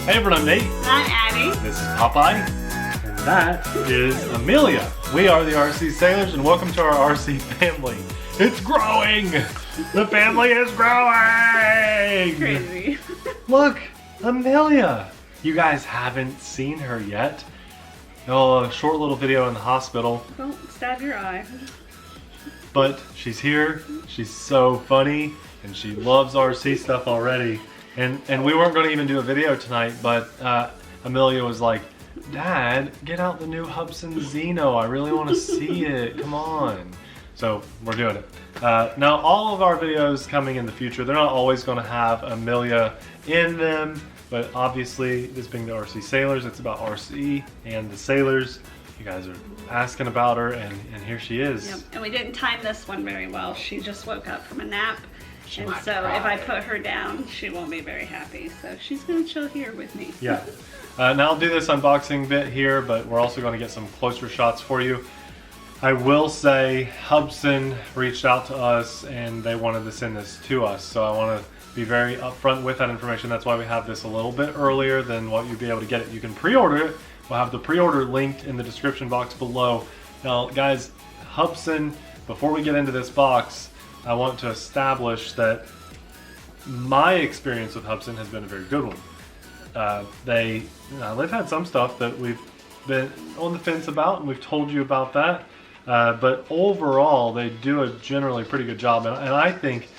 Hey everyone, I'm Nate. I'm Addie. This is Popeye. And that is Amelia. We are the RC Sailors and welcome to our RC family. It's growing! The family is growing! Crazy. Look, Amelia. You guys haven't seen her yet. Oh, a short little video in the hospital. Don't stab your eye. But she's here. She's so funny and she loves RC stuff already. And we weren't going to even do a video tonight, but Amelia was like, Dad, get out the new Hubsan Zino. I really want to see it. Come on. So we're doing it. Now all of our videos coming in the future, they're not always going to have Amelia in them, but obviously this being the RC Sailors, it's about RC and the Sailors. You guys are asking about her and here she is. Yep. And we didn't time this one very well. She just woke up from a nap. She And might so cry. if I put her down, she won't be very happy. So she's gonna chill here with me. Yeah. Now I'll do this unboxing bit here, but we're also going to get some closer shots for you. I will say Hubsan reached out to us and they wanted to send this to us. So I want to be very upfront with that information. That's why we have this a little bit earlier than what you'd be able to get it. You can pre-order it. We'll have the pre-order linked in the description box below. Now guys, Hubsan, before we get into this box, I want to establish that my experience with Hubsan has been a very good one. They've had some stuff that we've been on the fence about, and we've told you about that. But overall, they do a generally pretty good job, and I think,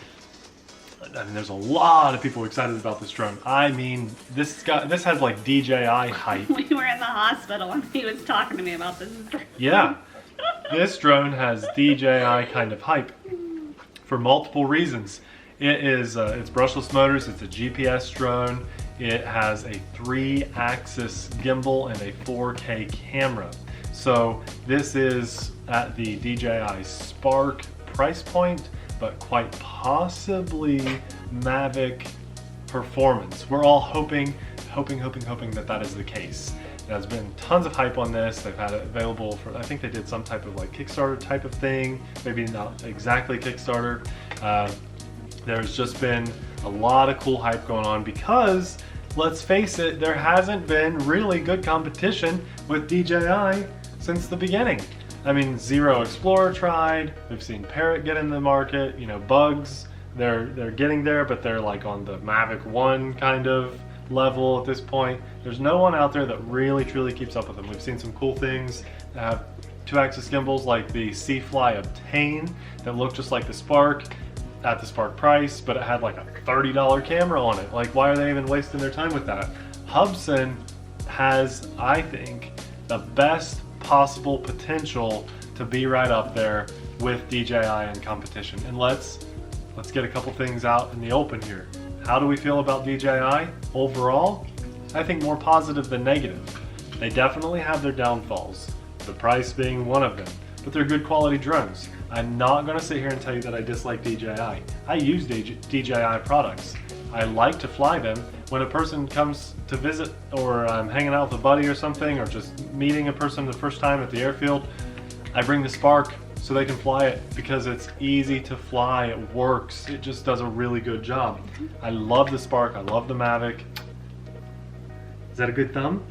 there's a lot of people excited about this drone. I mean, this has like DJI hype. We were in the hospital and he was talking to me about this drone. Yeah, this drone has DJI kind of hype for multiple reasons. It is it's brushless motors. It's a GPS drone. It has a 3-axis gimbal and a 4K camera. So this is at the DJI Spark price point, but quite possibly Mavic performance. We're all hoping that is the case. There's been tons of hype on this. They've had it available for, I think they did some type of like Kickstarter type of thing, maybe not exactly Kickstarter. There's just been a lot of cool hype going on because, let's face it, there hasn't been really good competition with DJI since the beginning. I mean, Zero Explorer tried, we've seen Parrot get in the market, you know, Bugs, they're getting there, but they're like on the Mavic 1 kind of level at this point. There's no one out there that really truly keeps up with them. We've seen some cool things that have 2-axis gimbals like the C-Fly Obtain that look just like the Spark at the Spark price, but it had like a $30 camera on it. Like, why are they even wasting their time with that? Hubsan has, I think, the best possible potential to be right up there with DJI in competition. And let's get a couple things out in the open here. How do we feel about DJI overall? I think more positive than negative. They definitely have their downfalls, the price being one of them, but they're good quality drones. I'm not going to sit here and tell you that I dislike DJI. I use DJI products. I like to fly them. When a person comes to visit, or I'm hanging out with a buddy or something, or just meeting a person the first time at the airfield, I bring the Spark so they can fly it because it's easy to fly, it works, it just does a really good job. I love the Spark, I love the Mavic. Is that a good thumb?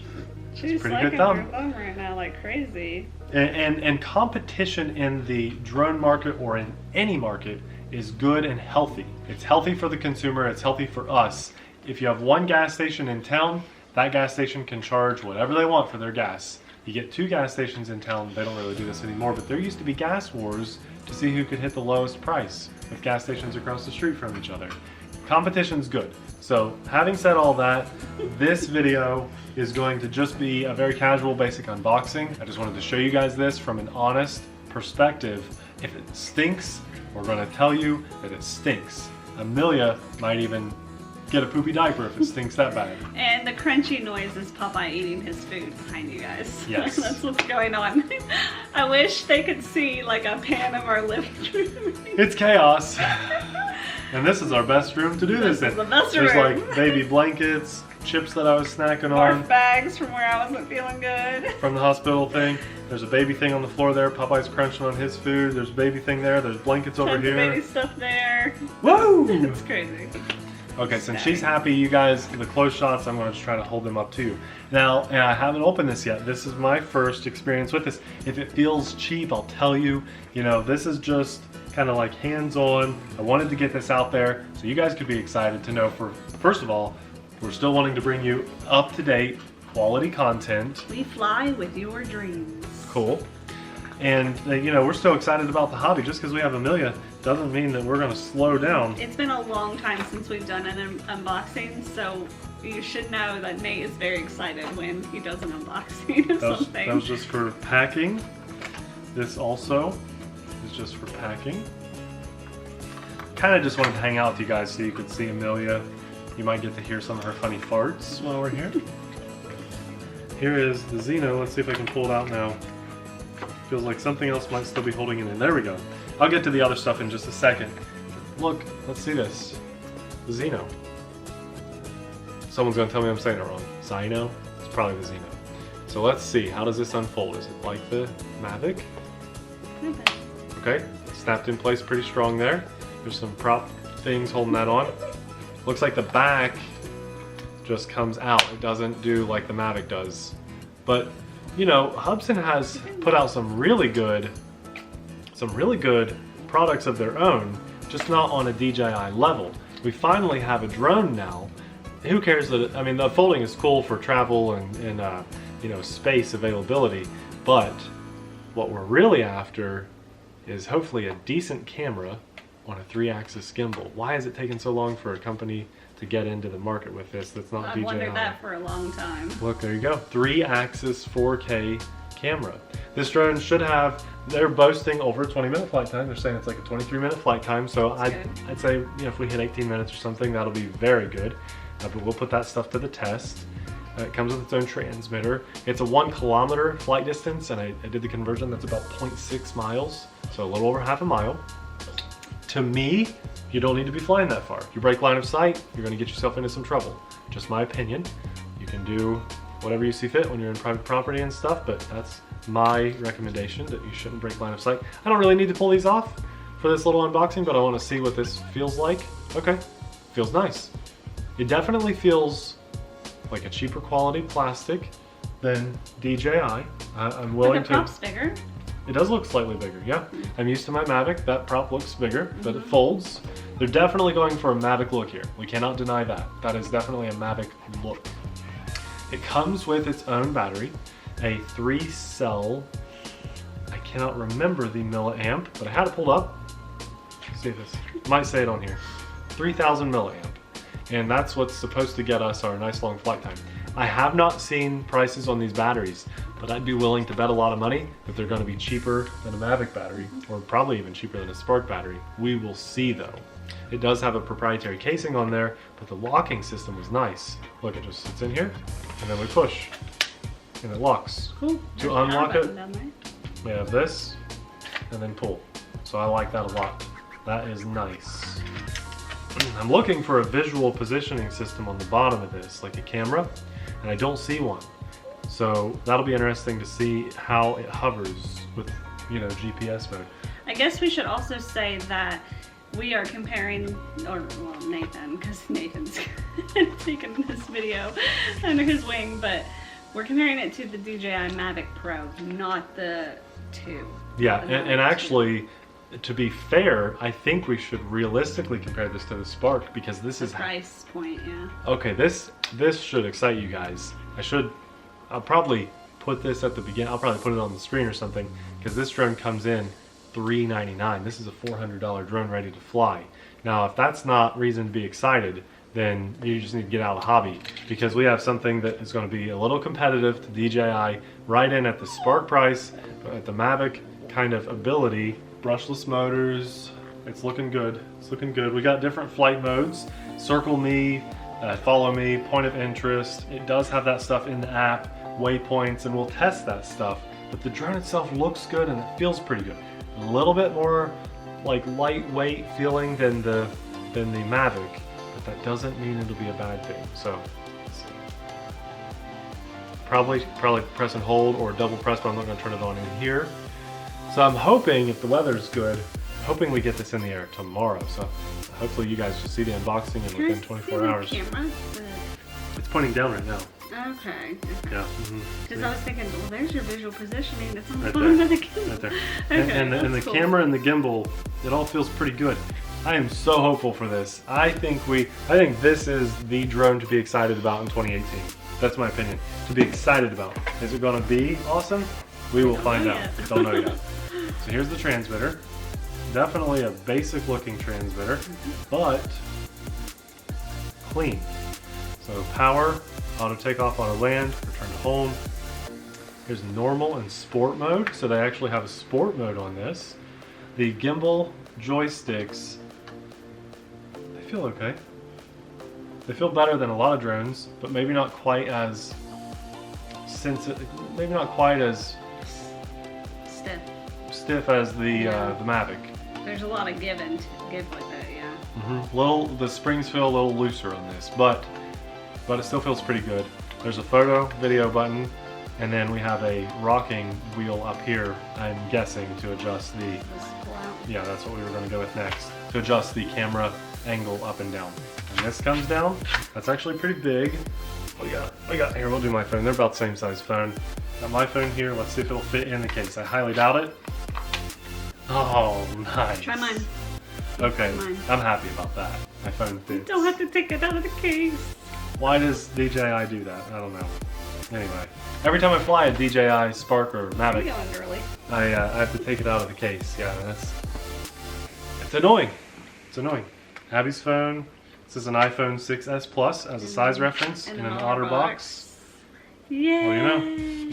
She's pretty sucking good thumb. her thumb right now like crazy. And competition in the drone market or in any market is good and healthy. It's healthy for the consumer, it's healthy for us. If you have one gas station in town, that gas station can charge whatever they want for their gas. You get 2 gas stations in town, they don't really do this anymore, but there used to be gas wars to see who could hit the lowest price with gas stations across the street from each other. Competition's good. So having said all that, this video is going to just be a very casual, basic unboxing. I just wanted to show you guys this from an honest perspective. If it stinks, we're going to tell you that it stinks. Amelia might even get a poopy diaper if it stinks that bad. And the crunchy noise is Popeye eating his food behind you guys. Yes. That's what's going on. I wish they could see like a pan of our living room. It's chaos. And this is our best room to do this in. This is the best There's room. like baby blankets, chips that I was snacking on Barf bags from where I wasn't feeling good. from the hospital thing. There's a baby thing on the floor there. Popeye's crunching on his food. There's a baby thing there. There's blankets over Tons of here. baby stuff there. Woo! It's crazy. Okay, since she's happy, you guys, the close shots, I'm going to just try to hold them up too. Now, and I haven't opened this yet. This is my first experience with this. If it feels cheap, I'll tell you, you know, this is just kind of like hands-on. I wanted to get this out there so you guys could be excited to know first of all, we're still wanting to bring you up-to-date quality content. We fly with your dreams. Cool. And, you know, we're so excited about the hobby. Just because we have Amelia doesn't mean that we're going to slow down. It's been a long time since we've done an unboxing, so you should know that Nate is very excited when he does an unboxing of something. That was just for packing. This also is just for packing. Kind of just wanted to hang out with you guys so you could see Amelia. You might get to hear some of her funny farts while we're here. Here is the Zino. Let's see if I can pull it out now. Feels like something else might still be holding it in. There we go. I'll get to the other stuff in just a second. Look, let's see this. The Zino. Someone's gonna tell me I'm saying it wrong. Zino? It's probably the Zino. So let's see, how does this unfold? Is it like the Mavic? Okay, snapped in place pretty strong there. There's some prop things holding that on. Looks like the back just comes out. It doesn't do like the Mavic does. But you know, Hubsan has put out some really good products of their own, just not on a DJI level. We finally have a drone now. Who cares that, I mean, the folding is cool for travel and you know, space availability, but what we're really after is hopefully a decent camera on a 3-axis gimbal. Why has it taken so long for a company to get into the market with this that's not DJI? I've wondered that for a long time. Look, there you go. 3-axis 4K camera. This drone should have, they're boasting over a 20-minute flight time. They're saying it's like a 23-minute flight time. So I'd say, you know, if we hit 18 minutes or something, that'll be very good. But we'll put that stuff to the test. It comes with its own transmitter. It's a 1 kilometer flight distance, and I did the conversion. That's about 0.6 miles, so a little over half a mile. To me, you don't need to be flying that far. If you break line of sight, you're going to get yourself into some trouble. Just my opinion. You can do whatever you see fit when you're in private property and stuff, but that's my recommendation, that you shouldn't break line of sight. I don't really need to pull these off for this little unboxing, but I want to see what this feels like. Okay, feels nice. It definitely feels like a cheaper quality plastic than DJI. I'm willing to. The prop's bigger. It does look slightly bigger, yeah. I'm used to my Mavic. That prop looks bigger, but it folds. They're definitely going for a Mavic look here. We cannot deny that. That is definitely a Mavic look. It comes with its own battery, a 3-cell, I cannot remember the milliamp, but I had it pulled up. Let's see this. Might say it on here. 3,000 milliamp. And that's what's supposed to get us our nice long flight time. I have not seen prices on these batteries, but I'd be willing to bet a lot of money that they're going to be cheaper than a Mavic battery, or probably even cheaper than a Spark battery. We will see though. It does have a proprietary casing on there, but the locking system was nice. Look, it just sits in here, and then we push, and it locks. Cool. To unlock it, we have this, and then pull. So I like that a lot. That is nice. I'm looking for a visual positioning system on the bottom of this, like a camera, and I don't see one. So that'll be interesting to see how it hovers with, you know, GPS mode. I guess we should also say that we are comparing, or well, Nathan, because Nathan's taking this video under his wing, but we're comparing it to the DJI Mavic Pro, not the 2. Yeah, and actually, to be fair, I think we should realistically compare this to the Spark, because this is price point, yeah. Okay, this should excite you guys. I'll probably put this at the beginning. I'll probably put it on the screen or something, because this drone comes in $399. This is a $400 drone ready to fly. Now, if that's not reason to be excited, then you just need to get out of the hobby, because we have something that is going to be a little competitive to DJI, right in at the Spark price, but at the Mavic kind of ability. Brushless motors, it's looking good. It's looking good. We got different flight modes. Circle me, follow me, point of interest. It does have that stuff in the app, waypoints, and we'll test that stuff. But the drone itself looks good and it feels pretty good. A little bit more like lightweight feeling than the Mavic, but that doesn't mean it'll be a bad thing. So let's see. Probably press and hold or double press, but I'm not going to turn it on in here. So I'm hoping, if the weather's good, hoping we get this in the air tomorrow. So hopefully you guys will see the unboxing in within 24 hours. Camera? It's pointing down right now. Okay. Yeah. Because I was thinking, well, there's your visual positioning. It's on the Right bottom there. of the gimbal. Right there. Okay, and the cool. camera and the gimbal, it all feels pretty good. I am so hopeful for this. I think this is the drone to be excited about in 2018. That's my opinion. To be excited about. Is it going to be awesome? We will find out. We don't know yet. So here's the transmitter. Definitely a basic looking transmitter, but clean. So power, auto takeoff, auto land, return to home. Here's normal and sport mode. So they actually have a sport mode on this. The gimbal joysticks, they feel okay. They feel better than a lot of drones, but maybe not quite as maybe not quite as stiff as the Mavic. There's a lot of give with it, yeah. The springs feel a little looser on this, but it still feels pretty good. There's a photo, video button, and then we have a rocking wheel up here, I'm guessing, to adjust the... Yeah, that's what we were going to go with next. To adjust the camera angle up and down. And this comes down. That's actually pretty big. What do we got here? We'll do my phone. They're about the same size phone. Got my phone here. Let's see if it'll fit in the case. I highly doubt it. Oh, nice. Try mine. Okay, Mine. I'm happy about that. My phone fits. Don't have to take it out of the case. Why does DJI do that? I don't know. Anyway, every time I fly a DJI Spark or Mavic, You're going early. I have to take it out of the case. Yeah, it's annoying. It's annoying. Abby's phone. This is an iPhone 6s Plus as a size reference in an otter box. Yay! Well, you know,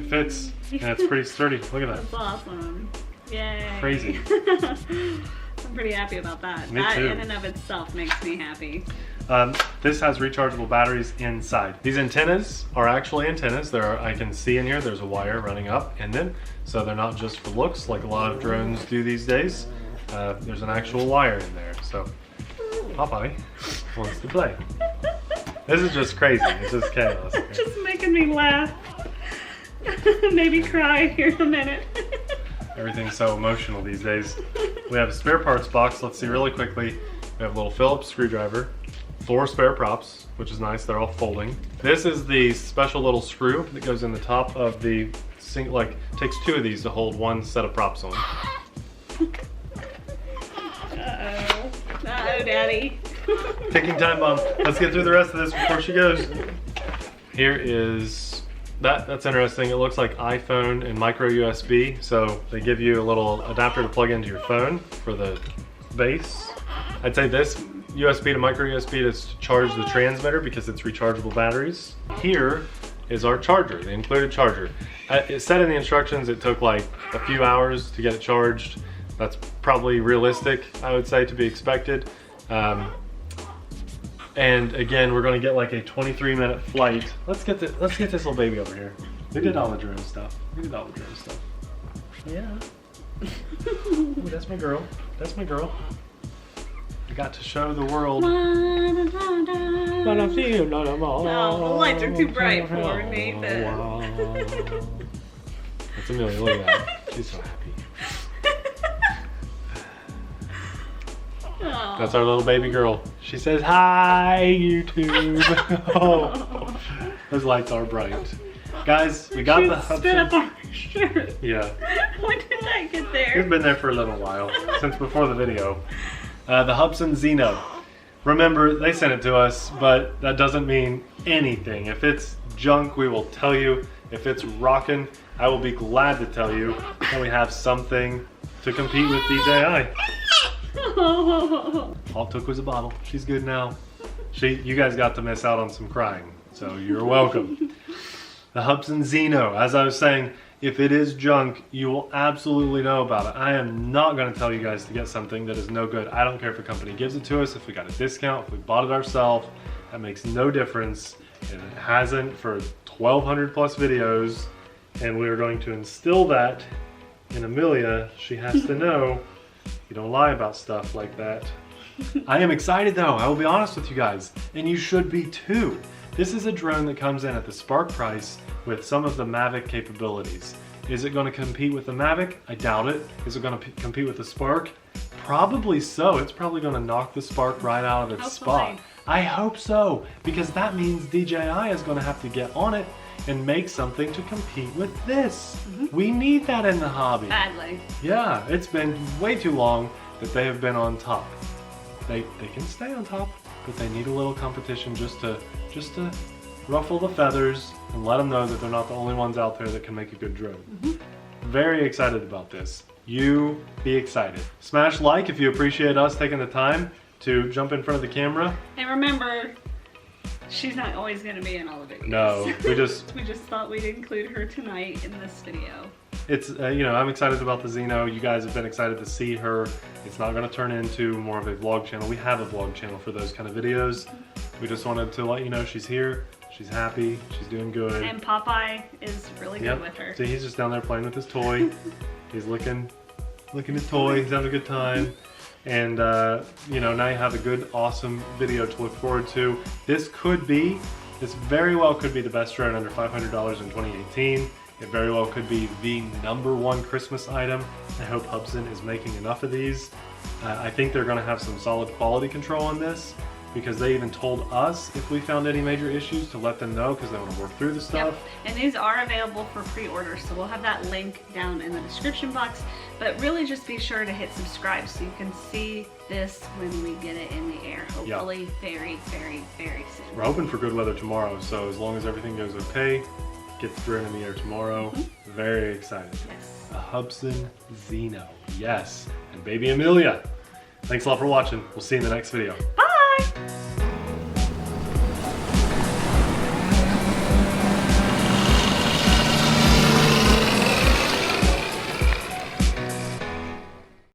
it fits and it's pretty sturdy. Look at that. That's awesome. Yay! Crazy. I'm pretty happy about that. Me That too. in and of itself makes me happy. This has rechargeable batteries inside. These antennas are actually antennas. I can see in here there's a wire running up in them, so they're not just for looks like a lot of drones do these days. There's an actual wire in there, so Popeye wants to play. This is just crazy. It's just chaos. It's just making me laugh. Maybe cry here in a minute. Everything's so emotional these days. We have a spare parts box. Let's see really quickly. We have a little Phillips screwdriver, 4 spare props, which is nice. They're all folding. This is the special little screw that goes in the top of the sink. Like, takes 2 of these to hold one set of props on. Uh-oh, Daddy. Ticking time bomb. Let's get through the rest of this before she goes. Here is that's interesting. It looks like iPhone and micro USB. So they give you a little adapter to plug into your phone for the base. I'd say this USB to micro USB is to charge the transmitter because it's rechargeable batteries. Here is our charger, the included charger. It said in the instructions it took like a few hours to get it charged. That's probably realistic, I would say, to be expected. And again, we're going to get like a 23-minute flight. Let's get this little baby over here. We did all the drone stuff. Yeah. Ooh, that's my girl. That's my girl. I got to show the world. Oh, the lights are too bright for Nathan. That's Amelia. Look at that. She's so happy. Oh. That's our little baby girl. She says, "Hi, YouTube." Oh, those lights are bright. Guys, we got the Hubsan. Spit up on my shirt. Yeah. When did that get It's there? been there for a little while, since before the video. The Hubsan Zino. Remember, they sent it to us, but that doesn't mean anything. If it's junk, we will tell you. If it's rockin', I will be glad to tell you that we have something to compete with DJI. All it took was a bottle. She's good now. You guys got to miss out on some crying, so you're welcome. The Hubsan Zino, as I was saying, if it is junk, you will absolutely know about it. I am not going to tell you guys to get something that is no good. I don't care if a company gives it to us, if we got a discount, if we bought it ourselves. That makes no difference, and it hasn't for 1,200 plus videos, and we are going to instill that in Amelia. She has to know you don't lie about stuff like that. I am excited though, I will be honest with you guys, and you should be too. This is a drone that comes in at the Spark price with some of the Mavic capabilities. Is it going to compete with the Mavic? I doubt it. Is it going to compete with the Spark? Probably so. It's probably going to knock the Spark right out of its spot. I hope so, because that means DJI is going to have to get on it and make something to compete with this. We need that in the hobby. Badly. Yeah, it's been way too long that they have been on top. They can stay on top, but they need a little competition just to ruffle the feathers and let them know that they're not the only ones out there that can make a good drone. Very excited about this. You be excited. Smash like if you appreciate us taking the time to jump in front of the camera. And remember, she's not always going to be in all the videos. No, we just thought we'd include her tonight in this video. It's, you know, I'm excited about the Zino. You guys have been excited to see her. It's not going to turn into more of a vlog channel. We have a vlog channel for those kind of videos. We just wanted to let you know she's here. She's happy. She's doing good. And Popeye is really good with her. See, he's just down there playing with his toy. He's licking his toy. He's having a good time. And, you know, now you have a good, awesome video to look forward to. This very well could be the best drone under $500 in 2018. It very well could be the #1 Christmas item. I hope Hubsan is making enough of these. I think they're going to have some solid quality control on this, because they even told us if we found any major issues to let them know, because they want to work through the stuff. And these are available for pre-order, so we'll have that link down in the description box. But really just be sure to hit subscribe so you can see this when we get it in the air, hopefully very, very, very soon. We're hoping for good weather tomorrow, so as long as everything goes okay, get the drone in the air tomorrow. Very excited. Yes. A Hubsan Zino. Yes. And baby Amelia. Thanks a lot for watching. We'll see you in the next video. Bye!